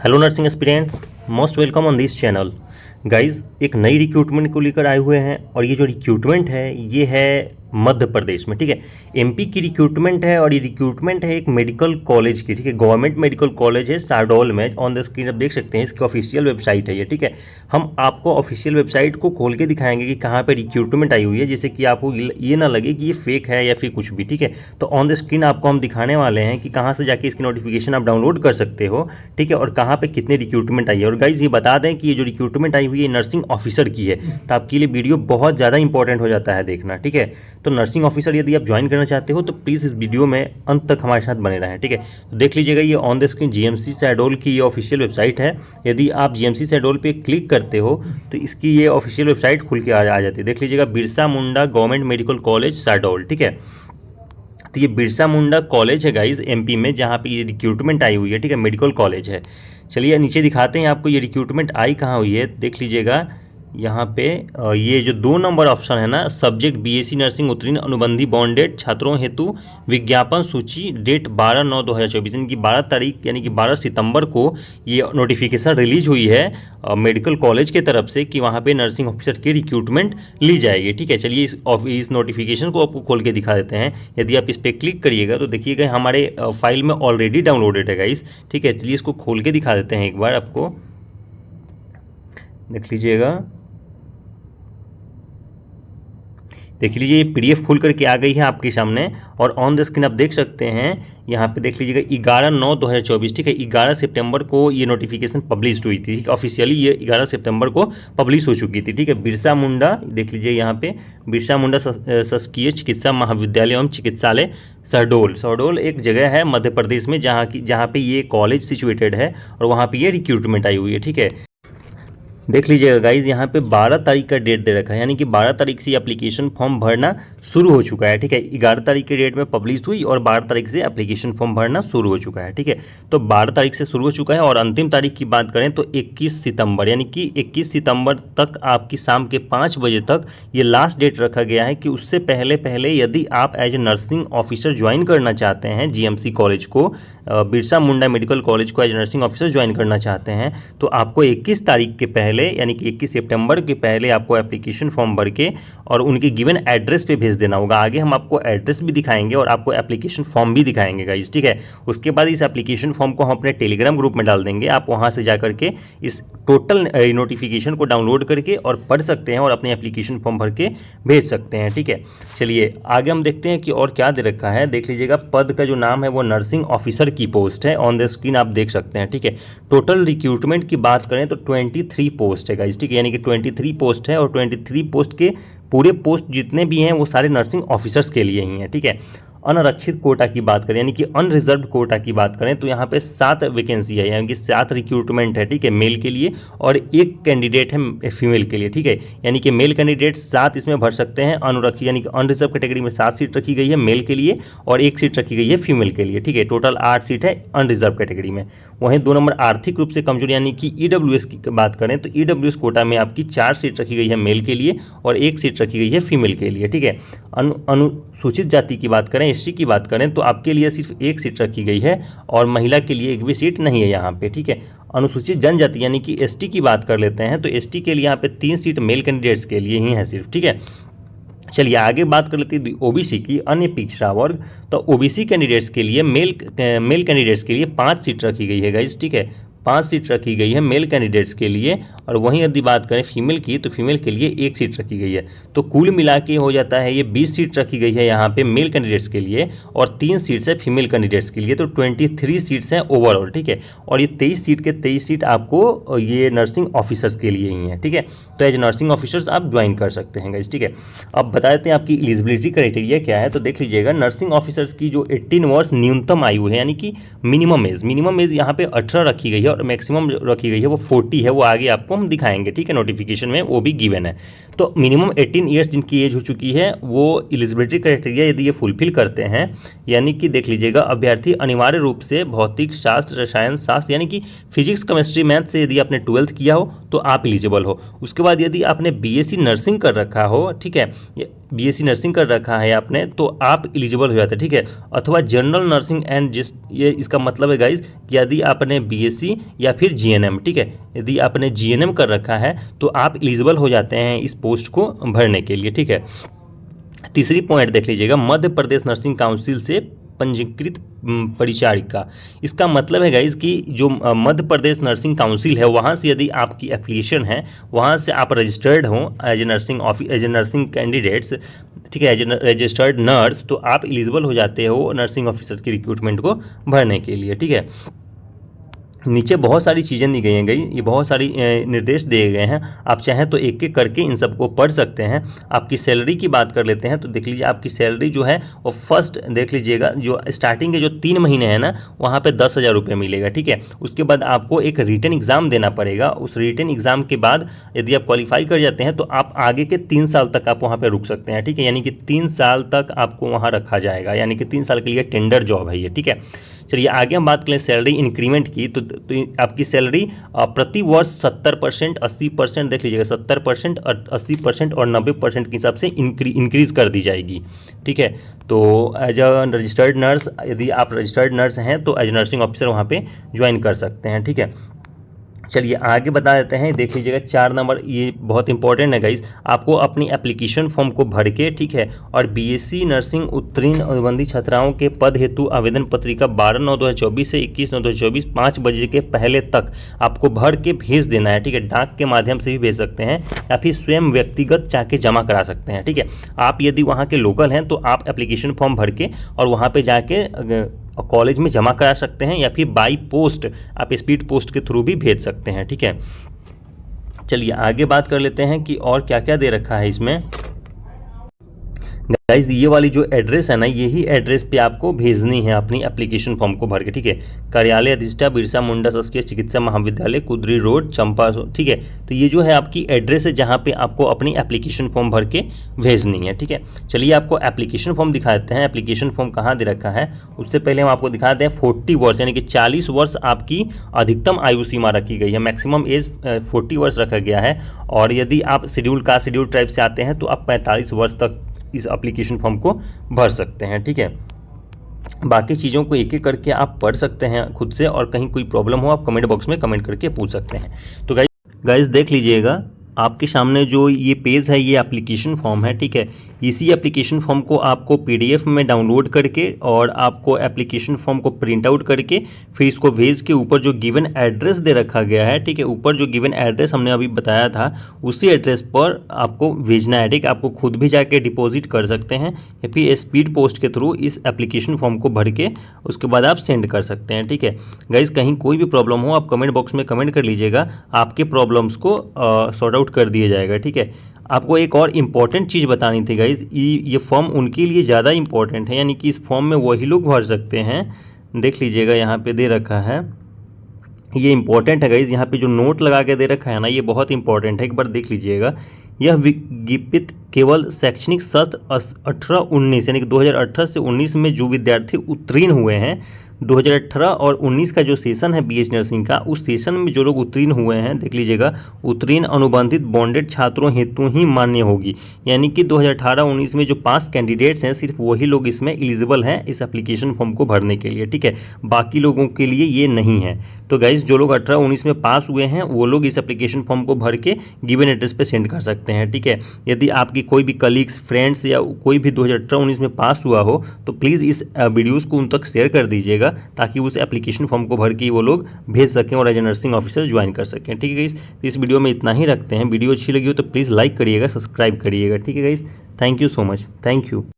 Hello nursing aspirants, most welcome on this channel. Guys, एक नई recruitment को लेकर आए हुए हैं और ये जो रिक्रूटमेंट है ये है मध्य प्रदेश में। ठीक है, एमपी की रिक्रूटमेंट है और ये रिक्रूटमेंट है एक मेडिकल कॉलेज की। ठीक है, गवर्नमेंट मेडिकल कॉलेज है शहडोल में। ऑन द स्क्रीन आप देख सकते हैं, इसकी ऑफिशियल वेबसाइट है ये। ठीक है, हम आपको ऑफिशियल वेबसाइट को खोल के दिखाएंगे कि कहाँ पे रिक्रूटमेंट आई हुई है, जिससे कि आपको ये ना लगे कि ये फेक है या फिर कुछ भी। ठीक है, तो ऑन द स्क्रीन आपको हम दिखाने वाले हैं कि कहाँ से जाके इसकी नोटिफिकेशन आप डाउनलोड कर सकते हो। ठीक है, और कहाँ पे कितने रिक्रूटमेंट आई है। और गाइज ये बता दें कि ये जो रिक्रूटमेंट आई हुई है नर्सिंग ऑफिसर की है, तो आपके लिए वीडियो बहुत ज़्यादा इंपॉर्टेंट हो जाता है देखना। ठीक है, तो नर्सिंग ऑफिसर यदि आप ज्वाइन करना चाहते हो तो प्लीज़ इस वीडियो में अंत तक हमारे साथ बने रहें। ठीक है, तो देख लीजिएगा ये on the screen GMC Shahdol की ये ऑफिशियल वेबसाइट है। यदि आप जीएमसी शहडोल पे क्लिक करते हो तो इसकी ये ऑफिशियल वेबसाइट खुल के आ जाती है। देख लीजिएगा, Birsa Munda government medical college Shahdol. ठीक है, तो ये बिरसा मुंडा कॉलेज है गाइज एमपी में, जहाँ पे ये रिक्रूटमेंट आई हुई है। ठीक है, मेडिकल कॉलेज है। चलिए नीचे दिखाते हैं आपको ये रिक्रूटमेंट आई कहाँ हुई है। देख लीजिएगा यहाँ पे ये जो 2 नंबर ऑप्शन है ना, सब्जेक्ट बीएससी नर्सिंग उत्तीर्ण अनुबंधी बॉन्डेड छात्रों हेतु विज्ञापन सूची, डेट 12/9/2024 यानी कि 12 तारीख यानी कि 12 सितंबर को ये नोटिफिकेशन रिलीज हुई है मेडिकल कॉलेज के तरफ से कि वहाँ पे नर्सिंग ऑफिसर की रिक्रूटमेंट ली जाएगी। ठीक है, चलिए इस नोटिफिकेशन को आपको खोल के दिखा देते हैं। यदि आप इस पर क्लिक करिएगा तो देखिएगा हमारे फाइल में ऑलरेडी डाउनलोडेड है गाइस। ठीक है, चलिए इसको खोल के दिखा देते हैं एक बार आपको। देख लीजिएगा, देख लीजिए ये पीडीएफ खुल करके आ गई है आपके सामने और ऑन द स्क्रीन आप देख सकते हैं यहाँ पे। देख लीजिएगा 11/9/2024। ठीक है, 11 सितंबर को ये नोटिफिकेशन पब्लिश हुई थी। ऑफिशियली ये 11 सितंबर को पब्लिश हो चुकी थी। ठीक है, बिरसा मुंडा, देख लीजिए यहाँ पे बिरसा मुंडा शासकीय चिकित्सा महाविद्यालय एवं चिकित्सालय शहडोल। शहडोल एक जगह है मध्य प्रदेश में जहाँ पे ये कॉलेज सिचुएटेड है और वहाँ पे ये रिक्रूटमेंट आई हुई है। ठीक है, देख लीजिएगा गाइज, यहाँ पे 12 तारीख का डेट दे रखा है, यानी कि 12 तारीख से एप्लीकेशन फॉर्म भरना शुरू हो चुका है। ठीक है, 11 तारीख के डेट में पब्लिश हुई और 12 तारीख से एप्लीकेशन फॉर्म भरना शुरू हो चुका है। ठीक है, तो 12 तारीख से शुरू हो चुका है और अंतिम तारीख की बात करें तो 21 सितंबर, यानी कि 21 सितंबर तक आपकी शाम के 5 बजे तक ये लास्ट डेट रखा गया है कि उससे पहले यदि आप as a nursing officer join करना चाहते हैं जीएमसी कॉलेज को, बिरसा मुंडा मेडिकल कॉलेज को as a nursing officer join करना चाहते हैं, तो आपको 21 तारीख के पहले यानी कि 21 सितंबर के पहले आपको एप्लीकेशन फॉर्म भर के और उनके गिवन एड्रेस पे भेज देना होगा। आगे हम आपको एड्रेस भी दिखाएंगे और आपको एप्लीकेशन फॉर्म भी दिखाएंगे गाइस। ठीक है, उसके बाद इस एप्लीकेशन फॉर्म को हम अपने टेलीग्राम ग्रुप में डाल देंगे। आप वहां से जाकर के इस टोटल नोटिफिकेशन को डाउनलोड करके और पढ़ सकते हैं और अपने एप्लीकेशन फॉर्म भर के भेज सकते हैं। ठीक है, चलिए आगे हम देखते हैं कि और क्या दे रखा है। देख लीजिएगा, पद का जो नाम है वो नर्सिंग ऑफिसर की पोस्ट है। ऑन द स्क्रीन आप देख सकते हैं। ठीक है, टोटल रिक्रूटमेंट की बात करें तो 23 पोस्ट है गाइस। ठीक है, यानी कि 23 पोस्ट है और 23 पोस्ट के पूरे पोस्ट जितने भी हैं वो सारे नर्सिंग ऑफिसर्स के लिए ही हैं। ठीक है, अनारक्षित कोटा की बात करें यानी कि अनरिजर्व्ड कोटा की बात करें तो यहाँ पे 7 वैकेंसी है, यानी कि 7 रिक्रूटमेंट है। ठीक है, मेल के लिए और 1 कैंडिडेट है फीमेल के लिए। ठीक है, यानी कि मेल कैंडिडेट 7 इसमें भर सकते हैं। अनुरक्षित यानी कि अनरिजर्व कैटेगरी में 7 सीट रखी गई है मेल के लिए और 1 सीट रखी गई है फीमेल के लिए। ठीक है, टोटल 8 सीट है अनरिजर्व कैटेगरी में। वहीं 2 नंबर आर्थिक रूप से कमजोर यानी कि ईडब्ल्यूएस की बात करें तो ईडब्ल्यूएस कोटा में आपकी 4 सीट रखी गई है मेल के लिए और 1 सीट रखी गई है फीमेल के लिए। ठीक है, अनुसूचित जाति की बात करें, एसटी की बात करें तो आपके लिए सिर्फ 1 सीट रखी गई है और महिला के लिए 1 भी सीट नहीं है यहाँ पे। ठीक है, अनुसूचित जनजाति यानी कि एसटी की बात कर लेते हैं तो एसटी के लिए यहाँ पे 3 सीट मेल कैंडिडेट्स के लिए ही है सिर्फ। ठीक है, चलिए आगे बात कर लेते हैं ओबीसी की, अन्य पिछड़ा वर्ग। तो ओबीसी कैंडिडेट्स के लिए मेल कैंडिडेट्स के लिए 5 सीट रखी गई है गाइस। ठीक है, 5 सीट रखी गई है मेल कैंडिडेट्स के लिए और वहीं यदि बात करें फीमेल की तो फीमेल के लिए 1 सीट रखी गई है। तो कुल मिला के हो जाता है ये 20 सीट रखी गई है यहाँ पे मेल कैंडिडेट्स के लिए और 3 सीट्स है फीमेल कैंडिडेट्स के लिए। तो 23 सीट्स हैं ओवरऑल। ठीक है, और ये 23 सीट के 23 सीट आपको ये नर्सिंग ऑफिसर्स के लिए ही हैं। ठीक है, तो एज नर्सिंग ऑफिसर्स आप ज्वाइन कर सकते हैं गाइस। ठीक है, अब बता देते हैं आपकी एलिजिबिलिटी क्राइटेरिया क्या है। तो देख लीजिएगा, नर्सिंग ऑफिसर्स की जो 18 वर्ष न्यूनतम आयु है यानी कि मिनिमम एज यहाँ पे 18 रखी गई है और मैक्सिमम रखी गई है वो 40 है। वो आगे आपको हम दिखाएंगे। ठीक है, नोटिफिकेशन में वो भी गिवन है। तो मिनिमम 18 ईयर्स जिनकी एज हो चुकी है वो एलिजिबिलिटी क्राइटेरिया यदि ये फुलफिल करते हैं, यानी कि देख लीजिएगा, अभ्यर्थी अनिवार्य रूप से भौतिक शास्त्र, रसायन शास्त्र यानी कि फिजिक्स, केमिस्ट्री, मैथ से यदि आपने 12th किया हो तो आप एलिजिबल हो। उसके बाद यदि आपने बीएससी नर्सिंग कर रखा हो, ठीक है, बीएससी नर्सिंग कर रखा है आपने तो आप एलिजिबल हो जाते हैं, ठीक है। अथवा जनरल नर्सिंग एंड जिस, ये इसका मतलब है गाइज कि यदि आपने बीएससी या फिर जीएनएम, ठीक है, यदि आपने जीएनएम कर रखा है तो आप एलिजिबल हो जाते हैं इस पोस्ट को भरने के लिए, ठीक है। तीसरी पॉइंट देख लीजिएगा, मध्य प्रदेश नर्सिंग काउंसिल से पंजीकृत परिचारिका। इसका मतलब है गाइज कि जो मध्य प्रदेश नर्सिंग काउंसिल है वहाँ से यदि आपकी एफिलिएशन है, वहाँ से आप रजिस्टर्ड हों एज ए नर्सिंग कैंडिडेट्स, ठीक है, एज ए रजिस्टर्ड नर्स, तो आप एलिजिबल हो जाते हो नर्सिंग ऑफिसर्स की रिक्रूटमेंट को भरने के लिए, ठीक है। नीचे बहुत सारी चीज़ें दी गई हैं, ये बहुत सारी निर्देश दिए गए हैं, आप चाहें तो एक एक करके इन सबको पढ़ सकते हैं। आपकी सैलरी की बात कर लेते हैं तो देख लीजिए आपकी सैलरी जो है वो फर्स्ट देख लीजिएगा, जो स्टार्टिंग के जो 3 महीने हैं ना वहाँ पे 10,000 रुपये मिलेगा, ठीक है। उसके बाद आपको एक रिटन एग्ज़ाम देना पड़ेगा, उस रिटन एग्ज़ाम के बाद यदि आप क्वालिफाई कर जाते हैं तो आप आगे के 3 साल तक आप वहाँ पर रुक सकते हैं, ठीक है। यानी कि 3 साल तक आपको वहाँ रखा जाएगा, यानी कि 3 साल के लिए टेंडर जॉब है ये, ठीक है। चलिए आगे हम बात करें सैलरी इंक्रीमेंट की, तो आपकी सैलरी प्रति वर्ष 70%, 80%, देख लीजिएगा 70%, 80% और 90% के हिसाब से इंक्रीज़ कर दी जाएगी, ठीक है। तो एज अ रजिस्टर्ड नर्स, यदि आप रजिस्टर्ड नर्स हैं तो एज नर्सिंग ऑफिसर वहाँ पे ज्वाइन कर सकते हैं, ठीक है। चलिए आगे बता देते हैं, देख लीजिएगा 4 नंबर, ये बहुत इंपॉर्टेंट है गाइज, आपको अपनी एप्लीकेशन फॉर्म को भर के, ठीक है, और बीएससी नर्सिंग उत्तीर्ण अनुबंधित छात्राओं के पद हेतु आवेदन पत्रिका 12/9/2024 से 21/9/2024 5 बजे के पहले तक आपको भर के भेज देना है, ठीक है। डाक के माध्यम से भी भेज सकते हैं या फिर स्वयं व्यक्तिगत जाके जमा करा सकते हैं, ठीक है। आप यदि वहाँ के लोकल हैं तो आप एप्लीकेशन फॉर्म भर के और वहाँ पर जाके कॉलेज में जमा करा सकते हैं या फिर बाई पोस्ट आप स्पीड पोस्ट के थ्रू भी भेज सकते हैं, ठीक है। चलिए आगे बात कर लेते हैं कि और क्या क्या दे रखा है इसमें। गाइज ये वाली जो एड्रेस है ना, यही एड्रेस पे आपको भेजनी है अपनी एप्लीकेशन फॉर्म को भर के, ठीक है। कार्यालय अधिष्ठा बिरसा मुंडा शासकीय चिकित्सा महाविद्यालय, कुदरी रोड, चंपा, ठीक है। तो ये जो है आपकी एड्रेस है जहाँ पे आपको अपनी एप्लीकेशन फॉर्म भर के भेजनी है, ठीक है। चलिए आपको एप्लीकेशन फॉर्म दिखा देते हैं, एप्लीकेशन फॉर्म कहाँ दे रखा है। उससे पहले हम आपको दिखा दें 40 वर्ष यानी कि 40 वर्ष आपकी अधिकतम आयु सीमा रखी गई है, मैक्सिमम एज 40 वर्ष रखा गया है। और यदि आप शेड्यूल कास्ट शेड्यूल ट्राइब से आते हैं तो आप 45 वर्ष तक इस एप्लीकेशन फॉर्म को भर सकते हैं, ठीक है। बाकी चीज़ों को एक एक करके आप पढ़ सकते हैं खुद से, और कहीं कोई प्रॉब्लम हो आप कमेंट बॉक्स में कमेंट करके पूछ सकते हैं। तो गाइस देख लीजिएगा आपके सामने जो ये पेज है ये एप्लीकेशन फॉर्म है, ठीक है। इसी एप्लीकेशन फॉर्म को आपको पीडीएफ में डाउनलोड करके और आपको एप्लीकेशन फॉर्म को प्रिंट आउट करके फिर इसको भेज के ऊपर जो गिवन एड्रेस दे रखा गया है, ठीक है, ऊपर जो गिवन एड्रेस हमने अभी बताया था उसी एड्रेस पर आपको भेजना है, ठीक है। आपको खुद भी जाके डिपॉजिट कर सकते हैं या फिर स्पीड पोस्ट के थ्रू इस एप्लीकेशन फॉर्म को भर के उसके बाद आप सेंड कर सकते हैं, ठीक है। गाइज कहीं कोई भी प्रॉब्लम हो आप कमेंट बॉक्स में कमेंट कर लीजिएगा, आपके प्रॉब्लम्स को सॉर्ट आउट कर दिया जाएगा, ठीक है। आपको एक और इम्पॉर्टेंट चीज़ बतानी थी गाइज़, ये फॉर्म उनके लिए ज़्यादा इम्पॉर्टेंट है, यानी कि इस फॉर्म में वही लोग भर सकते हैं। देख लीजिएगा यहाँ पे दे रखा है, ये इंपॉर्टेंट है गाइज़, यहाँ पे जो नोट लगा के दे रखा है ना ये बहुत इंपॉर्टेंट है, एक बार देख लीजिएगा। यह विज्ञापित केवल शैक्षणिक सत्र 18-19 यानी कि 2018 से 19 में जो विद्यार्थी उत्तीर्ण हुए हैं, 2018 और 19 का जो सेशन है बीएससी नर्सिंग का, उस सेशन में जो लोग उत्तीर्ण हुए हैं देख लीजिएगा, उत्तीर्ण अनुबंधित बॉन्डेड छात्रों हेतु ही मान्य होगी। यानी कि 2018-19 में जो पास कैंडिडेट्स हैं सिर्फ वही लोग इसमें एलिजिबल हैं इस एप्लीकेशन फॉर्म को भरने के लिए, ठीक है। बाकी लोगों के लिए ये नहीं है। तो गाइज जो लोग 18-19 में पास हुए हैं वो लोग इस एप्लीकेशन फॉर्म को भर के गिवन एड्रेस पे सेंड कर सकते हैं, ठीक है। यदि आपकी कोई भी कलीग्स, फ्रेंड्स या कोई भी 2018-19 में पास हुआ हो तो प्लीज़ इस वीडियोज़ को उन तक शेयर कर दीजिएगा ताकि उस एप्लीकेशन फॉर्म को भर के वो लोग भेज सकें और as a nursing officer join कर सकें, ठीक है गाइस। इस वीडियो में इतना ही रखते हैं। वीडियो अच्छी लगी हो तो प्लीज़ लाइक करिएगा, सब्सक्राइब करिएगा, ठीक है guys. Thank you so much, thank you.